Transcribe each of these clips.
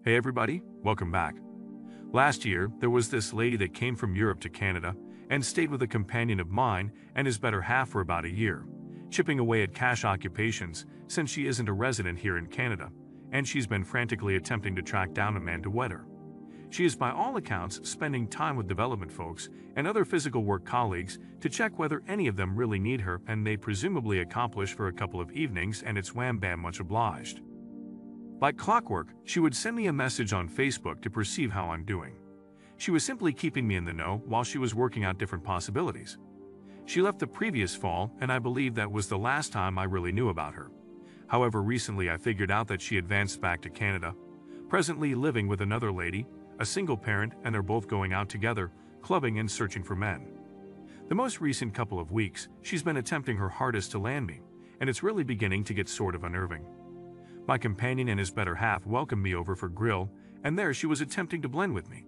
Hey everybody, welcome back. Last year, there was this lady that came from Europe to Canada and stayed with a companion of mine and his better half for about a year, chipping away at cash occupations since she isn't a resident here in Canada, and she's been frantically attempting to track down a man to wed her. She is by all accounts spending time with development folks and other physical work colleagues to check whether any of them really need her, and they presumably accomplish for a couple of evenings, and it's wham bam much obliged. Like clockwork, she would send me a message on Facebook to perceive how I'm doing. She was simply keeping me in the know while she was working out different possibilities. She left the previous fall, and I believe that was the last time I really knew about her. However, recently I figured out that she advanced back to Canada, presently living with another lady, a single parent, and they're both going out together, clubbing and searching for men. The most recent couple of weeks, she's been attempting her hardest to land me, and it's really beginning to get sort of unnerving. My companion and his better half welcomed me over for grill, and there she was attempting to blend with me.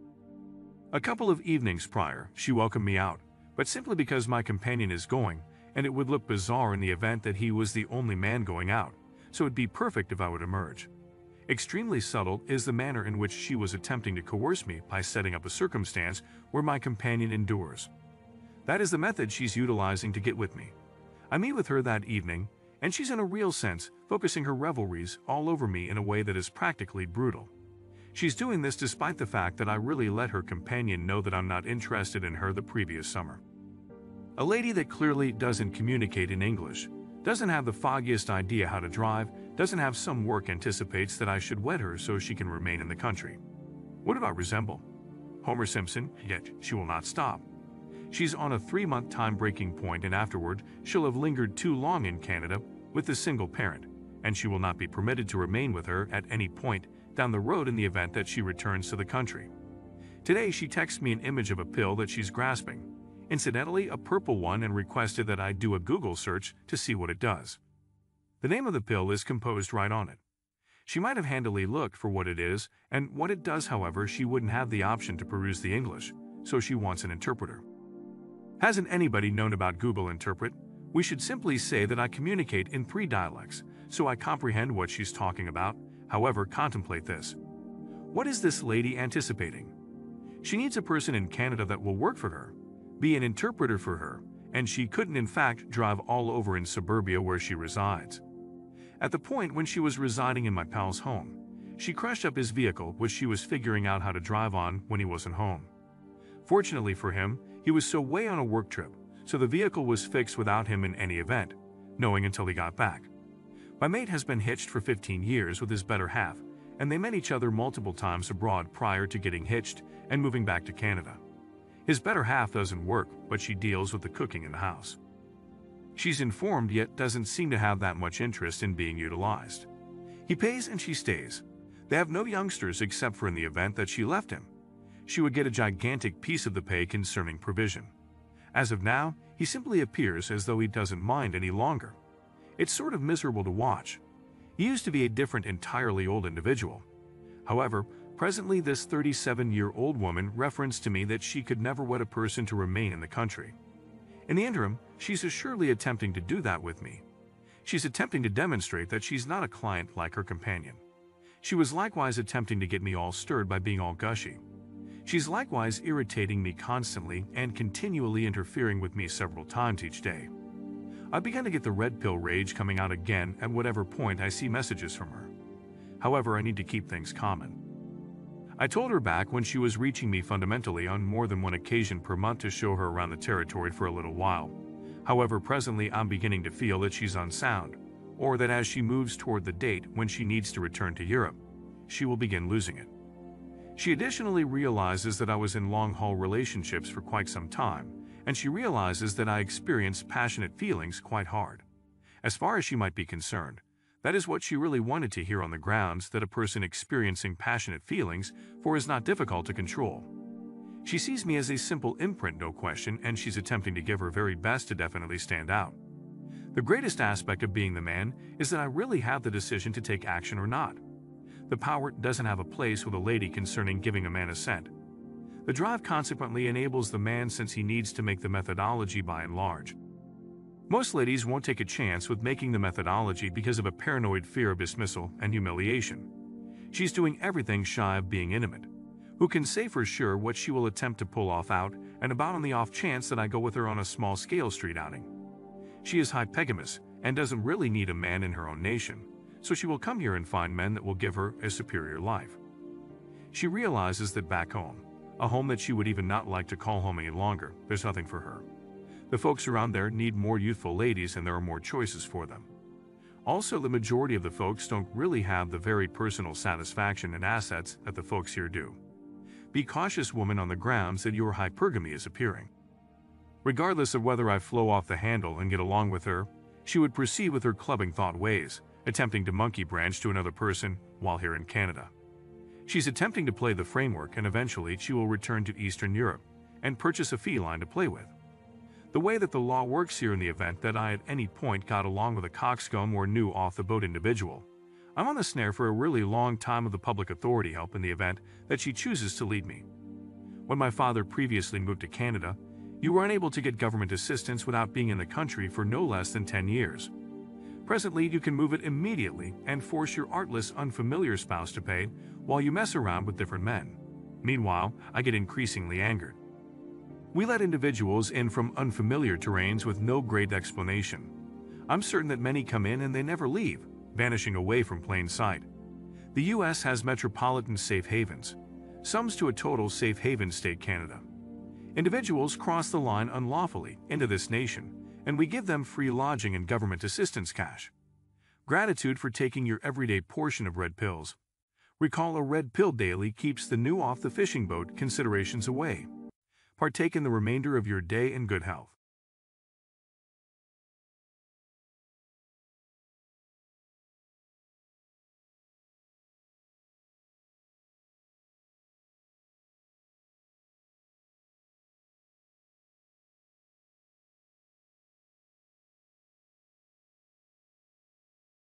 A couple of evenings prior, she welcomed me out, but simply because my companion is going, and it would look bizarre in the event that he was the only man going out, so it'd be perfect if I would emerge. Extremely subtle is the manner in which she was attempting to coerce me by setting up a circumstance where my companion endures. That is the method she's utilizing to get with me. I meet with her that evening, and she's in a real sense focusing her revelries all over me in a way that is practically brutal. She's doing this despite the fact that I really let her companion know that I'm not interested in her the previous summer. A lady that clearly doesn't communicate in English, doesn't have the foggiest idea how to drive, doesn't have some work, anticipates that I should wed her so she can remain in the country. What about resemble Homer Simpson? Yet she will not stop. She's on a 3-month time breaking point, and afterward she'll have lingered too long in Canada with the single parent, and she will not be permitted to remain with her at any point down the road in the event that she returns to the country. Today she texts me an image of a pill that she's grasping, incidentally a purple one, and requested that I do a Google search to see what it does. The name of the pill is composed right on it. She might have handily looked for what it is and what it does, however she wouldn't have the option to peruse the English, so she wants an interpreter. Hasn't anybody known about Google Interpret? We should simply say that I communicate in 3 dialects, so I comprehend what she's talking about. However, contemplate this. What is this lady anticipating? She needs a person in Canada that will work for her, be an interpreter for her, and she couldn't in fact drive all over in suburbia where she resides. At the point when she was residing in my pal's home, she crashed up his vehicle, which she was figuring out how to drive on when he wasn't home. Fortunately for him, he was so way on a work trip, so the vehicle was fixed without him in any event, knowing until he got back. My mate has been hitched for 15 years with his better half, and they met each other multiple times abroad prior to getting hitched and moving back to Canada. His better half doesn't work, but she deals with the cooking in the house. She's informed, yet doesn't seem to have that much interest in being utilized. He pays and she stays. They have no youngsters except for in the event that she left him. She would get a gigantic piece of the pay concerning provision. As of now, he simply appears as though he doesn't mind any longer. It's sort of miserable to watch. He used to be a different, entirely old individual. However, presently this 37-year-old woman referenced to me that she could never wed a person to remain in the country. In the interim, she's assuredly attempting to do that with me. She's attempting to demonstrate that she's not a client like her companion. She was likewise attempting to get me all stirred by being all gushy. She's likewise irritating me constantly and continually interfering with me several times each day. I began to get the red pill rage coming out again at whatever point I see messages from her. However, I need to keep things common. I told her back when she was reaching me fundamentally on more than one occasion per month to show her around the territory for a little while. However, presently I'm beginning to feel that she's unsound, or that as she moves toward the date when she needs to return to Europe, she will begin losing it. She additionally realizes that I was in long-haul relationships for quite some time, and she realizes that I experience passionate feelings quite hard. As far as she might be concerned, that is what she really wanted to hear, on the grounds that a person experiencing passionate feelings for is not difficult to control. She sees me as a simple imprint, no question, and she's attempting to give her very best to definitely stand out. The greatest aspect of being the man is that I really have the decision to take action or not. The power doesn't have a place with a lady concerning giving a man assent. The drive consequently enables the man, since he needs to make the methodology by and large. Most ladies won't take a chance with making the methodology because of a paranoid fear of dismissal and humiliation. She's doing everything shy of being intimate. Who can say for sure what she will attempt to pull off out and about on the off chance that I go with her on a small-scale street outing? She is hypegamous and doesn't really need a man in her own nation, so she will come here and find men that will give her a superior life. She realizes that back home, a home that she would even not like to call home any longer, there's nothing for her. The folks around there need more youthful ladies and there are more choices for them. Also, the majority of the folks don't really have the very personal satisfaction and assets that the folks here do. Be cautious, woman, on the grounds that your hypergamy is appearing. Regardless of whether I flow off the handle and get along with her, she would proceed with her clubbing thought ways, attempting to monkey branch to another person while here in Canada. She's attempting to play the framework and eventually she will return to Eastern Europe and purchase a feline to play with. The way that the law works here in the event that I at any point got along with a coxcomb or new off-the-boat individual, I'm on the snare for a really long time of the public authority help in the event that she chooses to lead me. When my father previously moved to Canada, you were unable to get government assistance without being in the country for no less than 10 years. Presently, you can move it immediately and force your artless, unfamiliar spouse to pay while you mess around with different men. Meanwhile, I get increasingly angered. We let individuals in from unfamiliar terrains with no great explanation. I'm certain that many come in and they never leave, vanishing away from plain sight. The U.S. has metropolitan safe havens, sums to a total safe haven state Canada. Individuals cross the line unlawfully into this nation, and we give them free lodging and government assistance cash. Gratitude for taking your everyday portion of red pills. Recall, a red pill daily keeps the new off the fishing boat considerations away. Partake in the remainder of your day in good health.